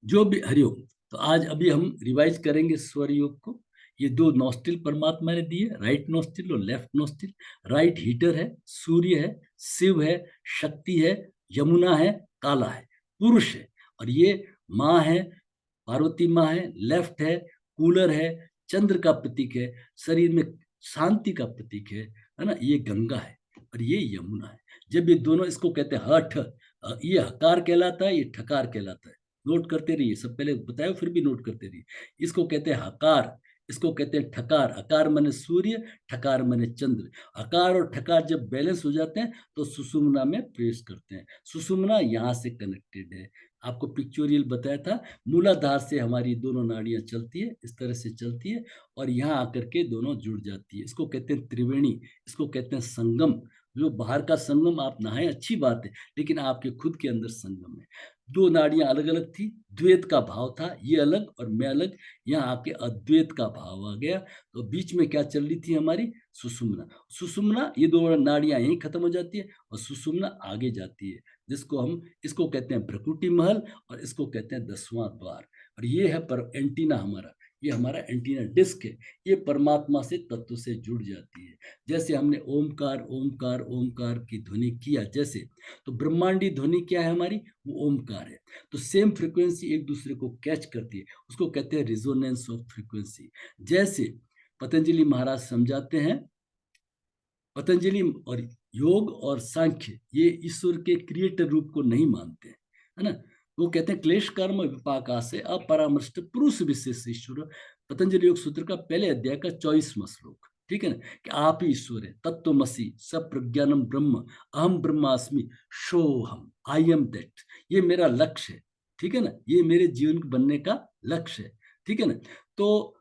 जो भी हरिओम। तो आज अभी हम रिवाइज करेंगे स्वर योग को। ये दो नोस्टिल परमात्मा ने दिए, राइट नोस्टिल और लेफ्ट नोस्टिल। राइट हीटर है, सूर्य है, शिव है, शक्ति है, यमुना है, काला है, पुरुष है। और ये माँ है, पार्वती माँ है, लेफ्ट है, कूलर है, चंद्र का प्रतीक है, शरीर में शांति का प्रतीक है ना। ये गंगा है और ये यमुना है। जब ये दोनों, इसको कहते हैं हठ, ये हकार कहलाता है, ये ठकार कहलाता है। नोट करते रहिए, सब पहले बताया फिर भी नोट करते रहिए। इसको कहते हैं हकार, इसको कहते हैं ठकार। अकार माने सूर्य, ठकार माने चंद्र। अकार और ठकार जब बैलेंस हो जाते हैं तो सुषुम्ना में प्रवेश करते हैं। सुषुम्ना यहाँ से कनेक्टेड है, आपको पिक्चोरियल बताया था। मूलाधार से हमारी दोनों नाड़ियां चलती है, इस तरह से चलती है और यहाँ आकर के दोनों जुड़ जाती है। इसको कहते हैं त्रिवेणी, इसको कहते हैं संगम। जो बाहर का संगम आप नहाए अच्छी बात है, लेकिन आपके खुद के अंदर संगम है। दो नाड़ियां अलग अलग थी, द्वैत का भाव था, ये अलग और मैं अलग। यहाँ आके अद्वैत का भाव आ गया। तो बीच में क्या चल रही थी हमारी? सुषुम्ना। सुषुम्ना, ये दो नाड़ियां यहीं खत्म हो जाती है और सुषुम्ना आगे जाती है, जिसको हम, इसको कहते हैं भ्रकुटी महल और इसको कहते हैं 10वां द्वार। और ये है पर एंटीना हमारा, ये हमारा एंटीना डिस्क है। ये परमात्मा से, तत्व से जुड़ जाती है। जैसे हमने ओमकार ओमकार ओमकार की ध्वनि किया, जैसे तो ब्रह्मांडी ध्वनि क्या है हमारी? वो ओमकार है। तो सेम फ्रीक्वेंसी एक दूसरे को कैच करती है, उसको कहते हैं रिजोनेंस ऑफ फ्रीक्वेंसी। जैसे पतंजलि महाराज समझाते हैं, पतंजलि और योग और सांख्य ये ईश्वर के क्रिएटर रूप को नहीं मानते हैं, है ना। वो कहते हैं क्लेश कर्म विपाका से अपरामृष्ट पुरुष विशेष ईश्वर। पतंजलि योग सूत्र का पहले अध्याय का 24वां श्लोक, ठीक है ना, कि आप ही ईश्वर है, तत्वमसि सब प्रज्ञानम ब्रह्म, अहम ब्रह्मास्मि, सोहम, आई एम दैट। ये मेरा लक्ष्य है, ठीक है ना, ये मेरे जीवन बनने का लक्ष्य है, ठीक है ना। तो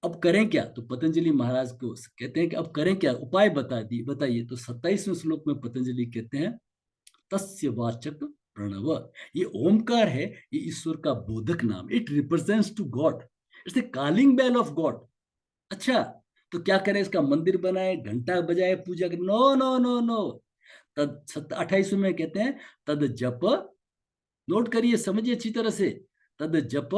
अब करें क्या? तो पतंजलि महाराज को कहते हैं कि अब करें क्या, उपाय बताइए। तो 27वें श्लोक में पतंजलि कहते हैं तस्य वाचक प्रणव। ये ओमकार है, ये ईश्वर का बोधक नाम, it represents to God, it's the calling bell of God. अच्छा, तो क्या करें? इसका मंदिर बनाए, घंटा बजाए, पूजा करें? No no no no. तद 28वें में कहते हैं तद जप, नोट करिए, समझिए अच्छी तरह से। तद जप,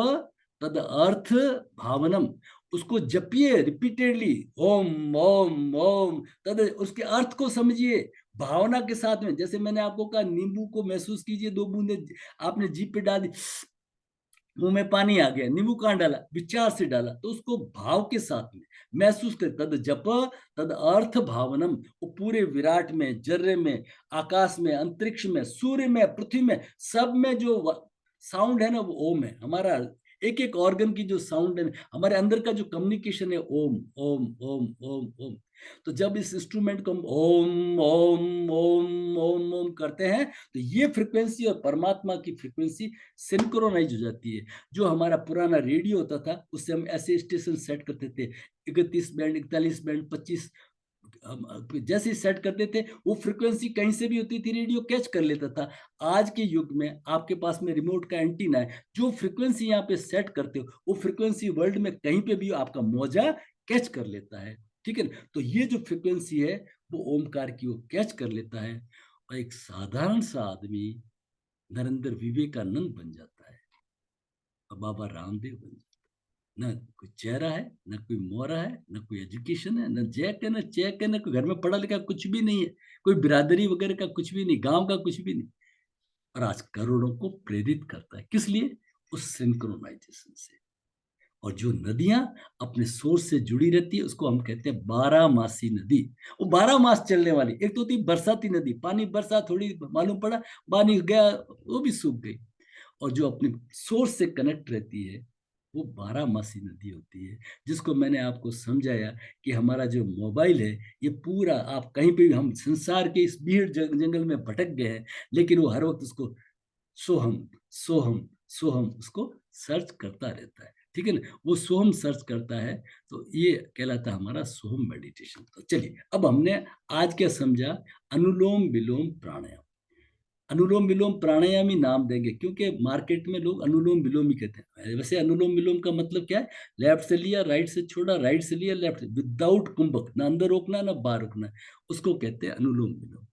तद अर्थ भावनम, उसको जपिए रिपीटेडली, ओम ओम ओम। तद, उसके अर्थ को समझिए भावना के साथ में। जैसे मैंने आपको कहा, नींबू को महसूस कीजिए, 2 बूंदे आपने जीभ पे डाल दी, मुंह में पानी आ गया, नींबू कहाँ डाला? विचार से डाला। तो उसको भाव के साथ में महसूस कर। तद जप, तद अर्थ भावनम। वो पूरे विराट में, जर्रे में, आकाश में, अंतरिक्ष में, सूर्य में, पृथ्वी में, सब में जो साउंड है ना, वो ओम है। हमारा एक एक ऑर्गन की जो साउंड है, हमारे अंदर का जो कम्युनिकेशन है, ओम ओम ओम ओम ओम। तो जब इस इंस्ट्रूमेंट को हम ओम ओम ओम ओम ओम करते हैं, तो ये फ्रीक्वेंसी और परमात्मा की फ्रीक्वेंसी सिंक्रोनाइज हो जाती है। जो हमारा पुराना रेडियो होता था, उससे हम ऐसे स्टेशन सेट करते थे, 31 बैंड, 41 बैंड, 25, जैसे सेट करते थे, वो फ्रीक्वेंसी कहीं से भी होती थी, रेडियो कैच कर लेता था। आज के युग में आपके पास में रिमोट का एंटीना है, जो फ्रीक्वेंसी यहाँ पे सेट करते हो, वो फ्रीक्वेंसी वर्ल्ड में कहीं पे भी आपका मौजा कैच कर लेता है, ठीक है ना। तो ये जो फ्रीक्वेंसी है, वो ओमकार की वो कैच कर लेता है और एक साधारण सा आदमी नरेंद्र विवेकानंद बन जाता है और बाबा रामदेव बन जाता है। न कोई चेहरा है, न कोई मोहरा है, न कोई एजुकेशन है, न जैक है, न चेक है, न कोई घर में पढ़ा लिखा कुछ भी नहीं है, कोई बिरादरी वगैरह का कुछ भी नहीं, गांव का कुछ भी नहीं। और आज करोड़ों को प्रेरित करता है, किस लिए? उस सिंक्रोनाइजेशन से। और जो नदियां अपने सोर्स से जुड़ी रहती है, उसको हम कहते हैं 12 मासी नदी। वो 12 मास चलने वाली। एक तो होती बरसाती नदी, पानी बरसा, थोड़ी मालूम पड़ा, पानी गया, वो भी सूख गई। और जो अपने सोर्स से कनेक्ट रहती है, वो 12 मासी नदी होती है। जिसको मैंने आपको समझाया कि हमारा जो मोबाइल है, ये पूरा, आप कहीं पे भी, हम संसार के इस भीड़ जंगल में भटक गए हैं, लेकिन वो हर वक्त उसको सोहम सोहम सोहम उसको सर्च करता रहता है, ठीक है ना। वो सोहम सर्च करता है, तो ये कहलाता है हमारा सोहम मेडिटेशन। तो चलिए, अब हमने आज क्या समझा? अनुलोम विलोम प्राणायाम। अनुलोम विलोम प्राणायाम ही नाम देंगे, क्योंकि मार्केट में लोग अनुलोम विलोम ही कहते हैं। वैसे अनुलोम विलोम का मतलब क्या है? लेफ्ट से लिया, राइट से छोड़ा, राइट से लिया, लेफ्ट से, विदाउट कुंभक, ना अंदर रोकना ना बाहर रोकना, उसको कहते हैं अनुलोम विलोम।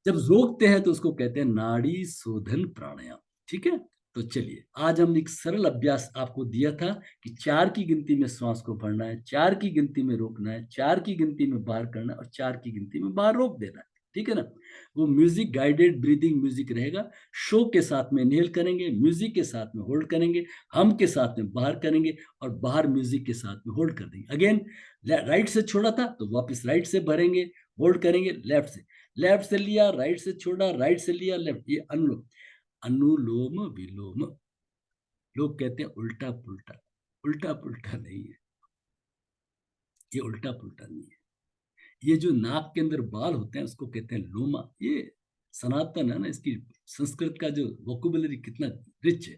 जब रोकते हैं तो उसको कहते हैं नाड़ी शोधन प्राणायाम, ठीक है। तो चलिए, आज हम एक सरल अभ्यास आपको दिया था कि 4 की गिनती में श्वास को भरना है, 4 की गिनती में रोकना है, 4 की गिनती में बाहर करना है और 4 की गिनती में बाहर रोक देना है। ठीक है ना? वो म्यूजिक गाइडेड ब्रीदिंग म्यूजिक रहेगा। शो के साथ में इनहेल करेंगे, म्यूजिक के साथ में होल्ड करेंगे, हम के साथ में बाहर करेंगे और बाहर म्यूजिक के साथ में होल्ड कर देंगे। अगेन राइट से छोड़ा था तो वापस राइट से भरेंगे, होल्ड करेंगे, लेफ्ट से लिया, राइट से छोड़ा, राइट से लिया, लेफ्ट। ये अनुलोम विलोम। लोग कहते हैं उल्टा पुल्टा, उल्टा पुल्टा नहीं है, ये उल्टा पुल्टा नहीं है। ये जो नाक के अंदर बाल होते हैं उसको कहते हैं लोमा। ये सनातन है ना, इसकी संस्कृत का जो वोकेबुलरी कितना रिच है।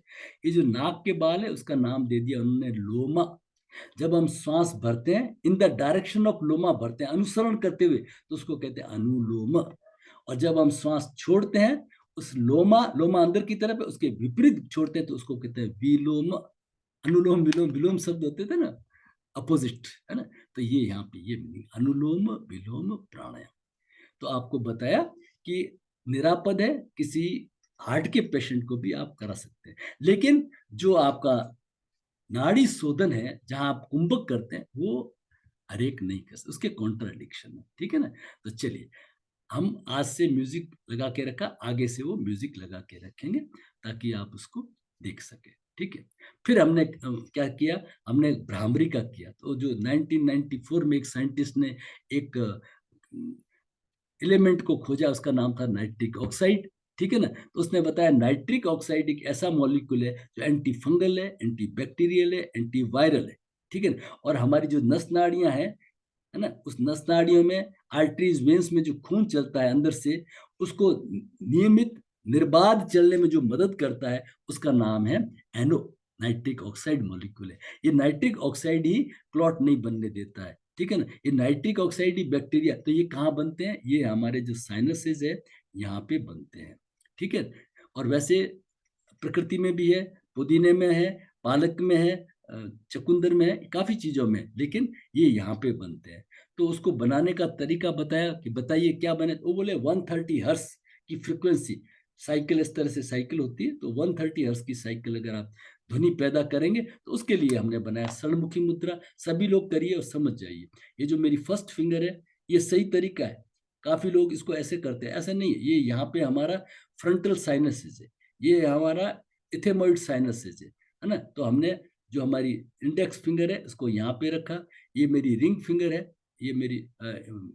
ये जो नाक के बाल है उसका नाम दे दिया उन्होंने लोमा। जब हम श्वास भरते हैं इन द डायरेक्शन ऑफ लोमा भरते हैं, अनुसरण करते हुए, तो उसको कहते हैं अनुलोम। और जब हम श्वास छोड़ते हैं उस लोमा लोमा अंदर की तरफ है, उसके विपरीत छोड़ते हैं तो उसको कहते हैं विलोम। अनुलोम विलोम, विलोम शब्द होते थे ना, अपोजिट, है ना? तो ये यहाँ पे ये मीनिंग, अनुलोम विलोम प्राणायाम। तो आपको बताया कि निरापद है, किसी हार्ट के पेशेंट को भी आप करा सकते हैं। लेकिन जो आपका नाड़ी शोधन है, जहां आप कुंभक करते हैं, वो हर एक नहीं कर सकते, उसके कॉन्ट्राडिक्शन है। ठीक है ना? तो चलिए, हम आज से म्यूजिक लगा के रखा, आगे से वो म्यूजिक लगा के रखेंगे ताकि आप उसको देख सके। ठीक है? फिर हमने क्या किया, हमने भ्रामरी का किया। तो जो 1994 में एक साइंटिस्ट ने एक एलिमेंट को खोजा, उसका नाम था नाइट्रिक ऑक्साइड। ठीक है ना? तो उसने बताया नाइट्रिक ऑक्साइड एक ऐसा मॉलिक्यूल है जो एंटी फंगल है, एंटी बैक्टीरियल है, एंटी वायरल है। ठीक है ना? और हमारी जो नस नाड़ियां हैं, है ना, उस नस नाड़ियों में, आर्टरीज वेन्स में जो खून चलता है अंदर से, उसको नियमित निर्बाध चलने में जो मदद करता है, उसका नाम है एनो। नाइट्रिक ऑक्साइड मॉलिक्यूल है। ये नाइट्रिक ऑक्साइड ही क्लॉट नहीं बनने देता है। ठीक है ना? ये नाइट्रिक ऑक्साइड ही बैक्टीरिया, तो ये कहाँ बनते हैं? ये हमारे जो साइनसेस है यहाँ पे बनते हैं। ठीक है? और वैसे प्रकृति में भी है, पुदीने में है, पालक में है, चकुंदर में है, काफी चीजों में, लेकिन ये यहाँ पे बनते हैं। तो उसको बनाने का तरीका बताया कि बताइए क्या बने। वो बोले 130 हर्ट्ज की फ्रिक्वेंसी साइकिल, इस तरह से साइकिल होती है, तो 130 हर्ट्ज की साइकिल अगर आप ध्वनि पैदा करेंगे तो उसके लिए हमने बनाया षणमुखी मुद्रा। सभी लोग करिए और समझ जाइए। ये जो मेरी फर्स्ट फिंगर है, ये सही तरीका है। काफी लोग इसको ऐसे करते हैं, ऐसा नहीं है। ये यहाँ पे हमारा फ्रंटल साइनसिस है, ये हमारा इथेमॉइड साइनसिस है ना? तो हमने जो हमारी इंडेक्स फिंगर है उसको यहाँ पे रखा। ये मेरी रिंग फिंगर है, ये मेरी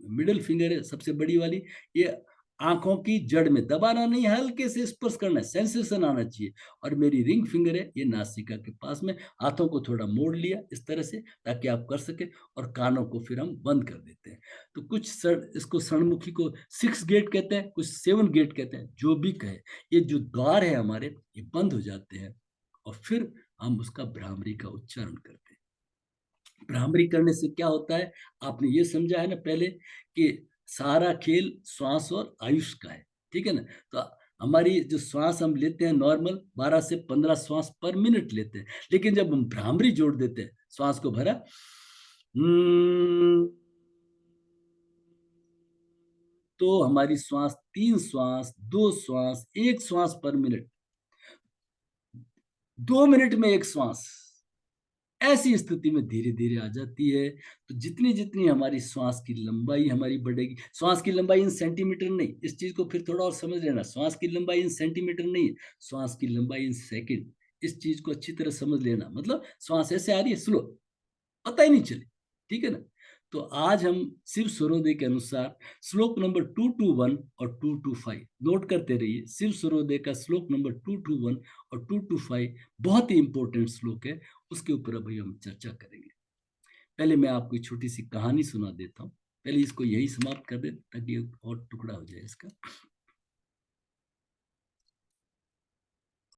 मिडिल फिंगर है, सबसे बड़ी वाली। ये आंखों की जड़ में दबाना नहीं, हल्के से स्पर्श करना है, सेंसेशन आना चाहिए। और मेरी रिंग फिंगर है, ये नासिका के पास में। हाथों को थोड़ा मोड़ लिया इस तरह से ताकि आप कर सके, और कानों को फिर हम बंद कर देते हैं। तो कुछ इसको षणमुखी को 6 गेट कहते हैं, कुछ 7 गेट कहते हैं, जो भी कहे। ये जो द्वार है हमारे, ये बंद हो जाते हैं और फिर हम उसका भ्रामरी का उच्चारण करते हैं। भ्रामरी करने से क्या होता है, आपने ये समझा है ना पहले, कि सारा खेल श्वास और आयुष का है। ठीक है ना? तो हमारी जो श्वास हम लेते हैं नॉर्मल 12 से 15 श्वास पर मिनट लेते हैं, लेकिन जब हम भ्रामरी जोड़ देते हैं, श्वास को भरा, तो हमारी श्वास 3 श्वास, 2 श्वास, 1 श्वास पर मिनट, 2 मिनट में 1 श्वास, ऐसी स्थिति में धीरे धीरे आ जाती है। तो जितनी जितनी हमारी श्वास की लंबाई हमारी बढ़ेगी, श्वास की लंबाई इन सेंटीमीटर नहीं, इस चीज को फिर थोड़ा और समझ लेना, श्वास की लंबाई इन सेंटीमीटर नहीं है, श्वास की लंबाई इन सेकंड। इस चीज को अच्छी तरह समझ लेना, मतलब श्वास ऐसे आ रही है स्लो, पता ही नहीं चले। ठीक है ना? तो आज हम शिव सूर्योदय के अनुसार श्लोक नंबर 221 और 225 नोट करते रहिए। शिव सूर्योदय का श्लोक नंबर 221 और 225 बहुत ही इंपॉर्टेंट श्लोक है, उसके ऊपर अभी हम चर्चा करेंगे। पहले मैं आपको छोटी सी कहानी सुना देता हूँ, पहले इसको यही समाप्त कर दे ताकि और टुकड़ा हो जाए इसका।